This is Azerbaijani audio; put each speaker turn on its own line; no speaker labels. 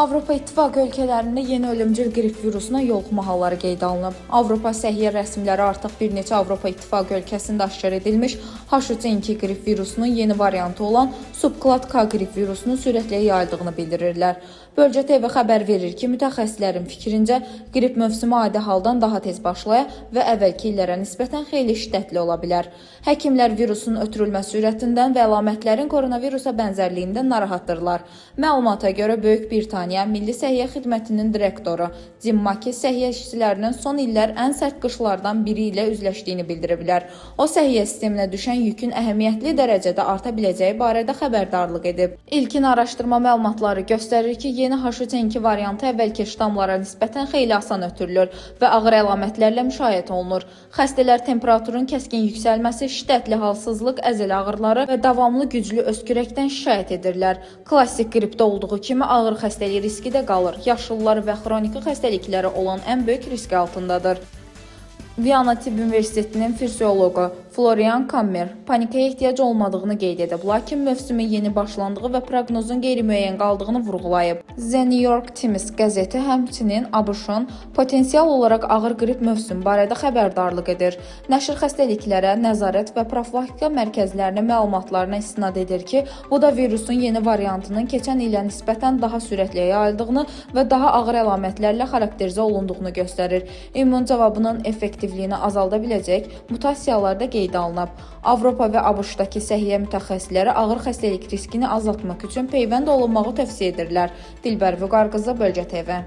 Avropa İttifaqı ölkələrində yeni ölümcül qrip virusuna yoluxma halları qeydə alınıb. Avropa səhiyyə rəsmiləri artıq bir neçə Avropa İttifaqı ölkəsində aşkar edilmiş H3N2 qrip virusunun yeni variantı olan subklad K qrip virusunun sürətlə yayıldığını bildirirlər. Bölgə TV xəbər verir ki, mütəxəssislərin fikrincə qrip mövsümü adi haldan daha tez başlaya və əvvəlki illərə nisbətən xeyli şiddətli ola bilər. Həkimlər virusun ötürülmə sürətindən və əlamətlərin koronavirusa bənzərliyindən narahatdırlar. Məlumata görə Böyük Britaniya Milli Səhiyyə Xidmətinin direktoru Jim Maki səhiyyə işçilərinin son illər ən sərt qışlardan biri ilə üzləşdiyini bildiriblər. O, səhiyyə sisteminə düşən yükün əhəmiyyətli dərəcədə arta biləcəyi barədə xəbərdarlıq edib. İlkin araşdırma məlumatları göstərir ki, yeni H3N2 variantı əvvəlki ştamlara nisbətən xeyli asan ötürülür və ağır əlamətlərlə müşayiət olunur. Xəstələr temperaturun kəskin yüksəlməsi, şiddətli halsızlıq, əzələ ağrıları və davamlı güclü öskürəkdən şikayət edirlər. Klassik qripdə olduğu kimi ağır xəstəlik riski də qalır. Yaşlılar və xroniki xəstəlikləri olan ən böyük risk altındadır. Viyana Tibb Universitetinin fizioloqu Florian Kammer panikaya ehtiyac olmadığını qeyd edib, lakin mövsümün yeni başlandığı və proqnozun qeyri-müəyyən qaldığını vurğulayıb. The New York Times qəzeti həmçinin ABŞ-ın potensial olaraq ağır qrip mövsümü barədə xəbərdarlıq edir. Nəşr xəstəliklərə nəzarət və profilaktika mərkəzlərinin məlumatlarına istinad edir ki, bu da virusun yeni variantının keçən ilə nisbətən daha sürətlə yayıldığını və daha ağır əlamətlərlə xarakterizə olunduğunu göstərir. İmmun cavabının effektivliyini azalda biləcək mutasiyalar da qeydə alınıb. Avropa və ABŞ-dakı səhiyyə mütəxəssisləri ağır xəstəlik riskini azaltmaq üçün peyvənd olunmağı tövsiyə edirlər. Dilbər Vüqar qızı, Bölgə TV.